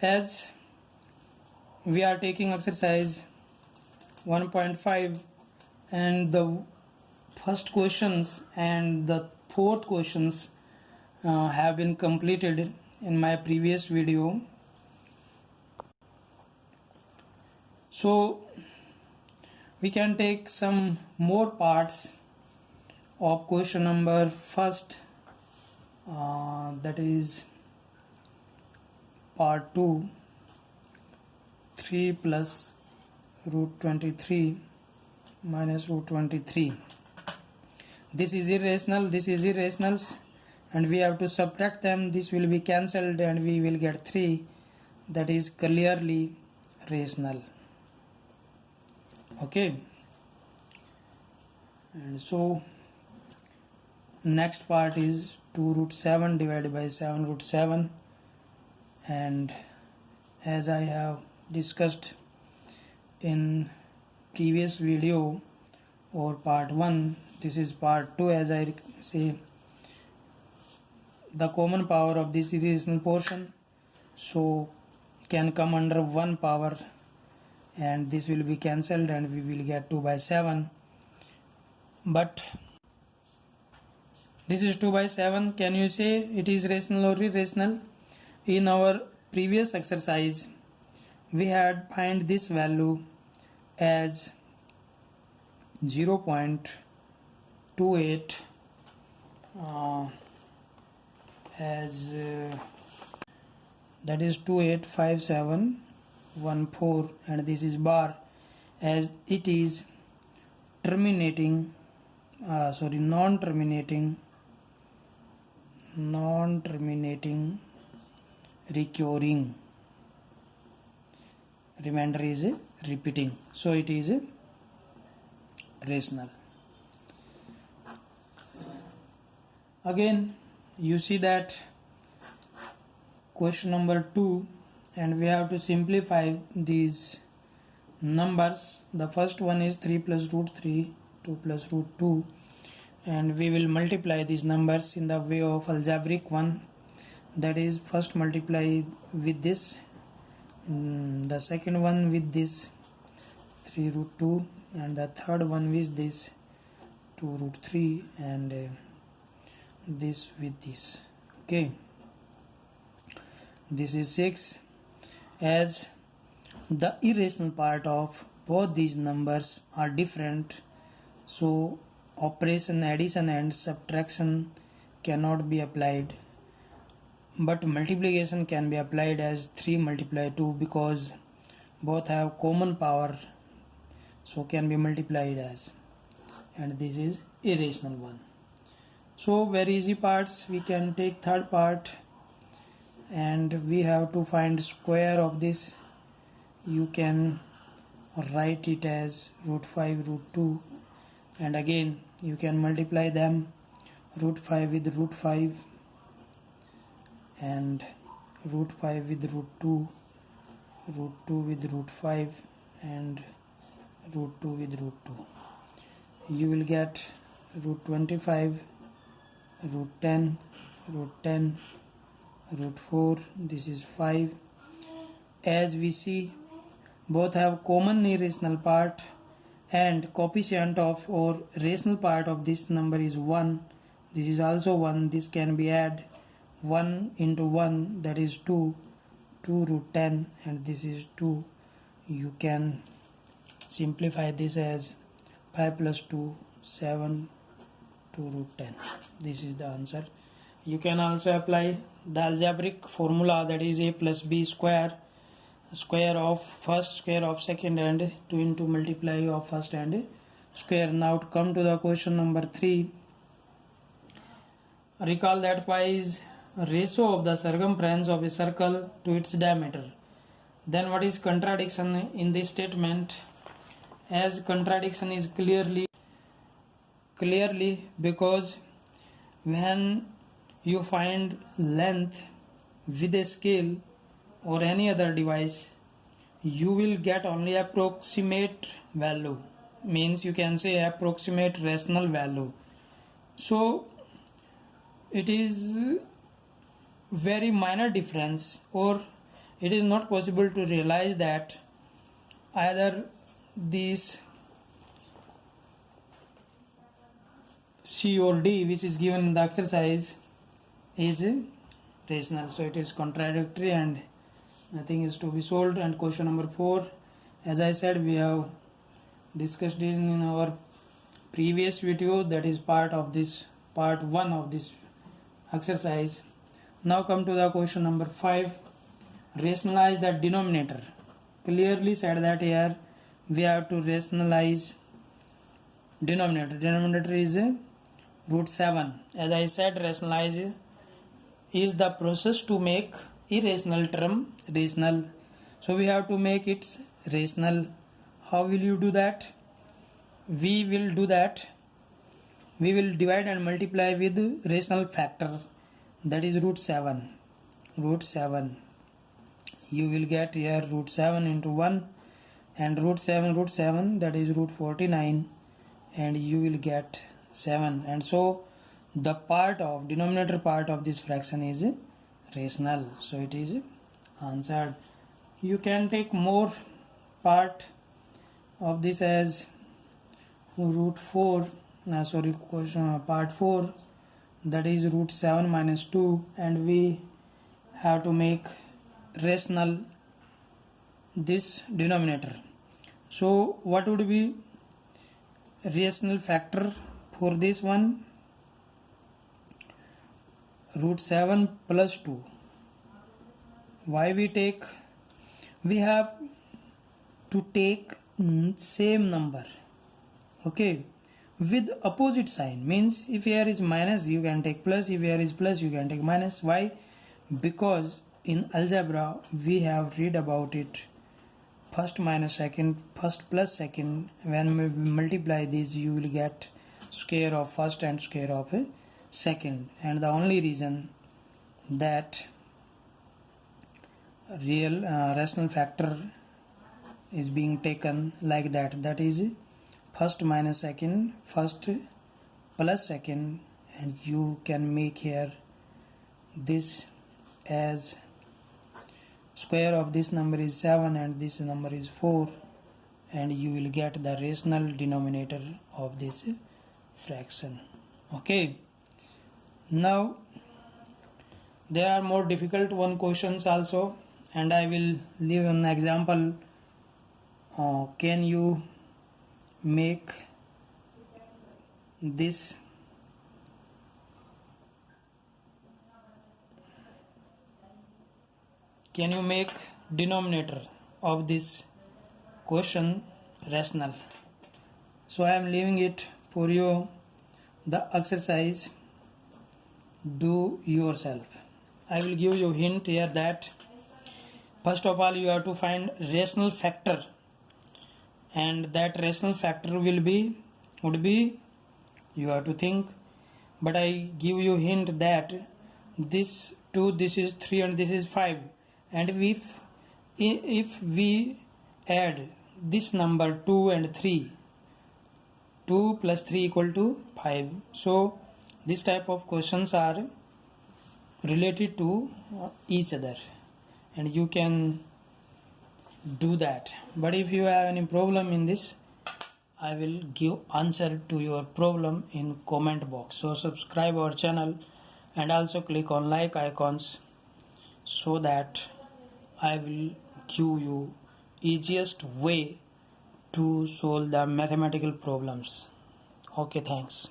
As we are taking exercise 1.5 and the first questions and the fourth questions have been completed in my previous video. So we can take some more parts of question number first, that is part 2, 3 plus root 23 minus root 23. This is irrational, this is irrational, and we have to subtract them. This will be cancelled and we will get 3. That is clearly rational. Okay, and so next part is 2 root 7 divided by 7 root 7, and as I have discussed in previous video or part 1, this is part 2. As I say, the common power of this irrational portion so can come under 1 power, and this will be cancelled and we will get 2 by 7. But this is 2 by 7. Can you say it is rational or irrational? In our previous exercise we had find this value as 0.28 that is 285714, and this is bar, as it is non-terminating recurring, remainder is repeating, so it is rational. Again you see that question number 2, and we have to simplify these numbers. The first one is 3 plus root 3, 2 plus root 2, and we will multiply these numbers in the way of algebraic one. That is, first multiply with this, the second one with this 3 root 2, and the third one with this 2 root 3, and this with this. Okay, this is 6. As the irrational part of both these numbers are different, so operation addition and subtraction cannot be applied, but multiplication can be applied, as 3 multiply 2, because both have common power, so can be multiplied as, and this is irrational one. So very easy parts. We can take third part, and we have to find square of this. You can write it as root 5 root 2, and again you can multiply them, root 5 with root 5 and root 5 with root 2, root 2 with root 5 and root 2 with root 2. You will get root 25, root 10, root 10, root 4, this is 5. As we see, both have common irrational part, and coefficient of or rational part of this number is 1. This is also 1. This can be add 1 into 1, that is 2, 2 root 10, and this is 2. You can simplify this as 5 plus 2, 7, 2 root 10. This is the answer. You can also apply the algebraic formula, that is a plus b square, square of first, square of second, and 2 into multiply of first and square. Now to come to the question number 3. Recall that pi is ratio of the circumference of a circle to its diameter. Then what is contradiction in this statement? As contradiction is clearly because when you find length with a scale or any other device, you will get only approximate value, means you can say approximate rational value. So it is very minor difference, or it is not possible to realize that either this C or D which is given in the exercise is rational. So it is contradictory and nothing is to be solved. And question number 4, as I said, we have discussed it in our previous video, that is part 1 of this exercise. Now come to the question number 5. Rationalize the denominator. Clearly said that here we have to rationalize denominator. Denominator is root 7. As I said, rationalize is the process to make irrational term rational. So we have to make it rational. How will you do that? We will do that. We will divide and multiply with rational factor, that is root 7. Root 7. You will get here root 7 into 1 and root 7, that is root 49, and you will get 7. And so the denominator part of this fraction is rational. So it is answered. You can take more part of this as root 4, part 4, that is root 7 minus 2, and we have to make rational this denominator. So what would be rational factor for this one? Root 7 plus 2. Why we have to take same number, okay, with opposite sign. Means if here is minus, you can take plus. If here is plus, you can take minus. Why? Because in algebra we have read about it, first minus second, first plus second. When we multiply these, you will get square of first and square of second. And the only reason that real rational factor is being taken like that, that is first minus second, first plus second, and you can make here this as square of this number is 7 and this number is 4, and you will get the rational denominator of this fraction. Okay, now there are more difficult questions also, and I will leave an example. Can you make this denominator of this question rational? So I am leaving it for you, the exercise. Do yourself. I will give you hint here that first of all you have to find rational factor, and that rational factor would be you have to think. But I give you hint that this 2, this is 3, and this is 5, and if we add this number 2 and 3, 2 plus 3 equal to 5. So this type of questions are related to each other, and you can do that. But if you have any problem in this, I will give answer to your problem in comment box. So subscribe our channel and also click on like icons so that I will give you easiest way to solve the mathematical problems. Okay, thanks.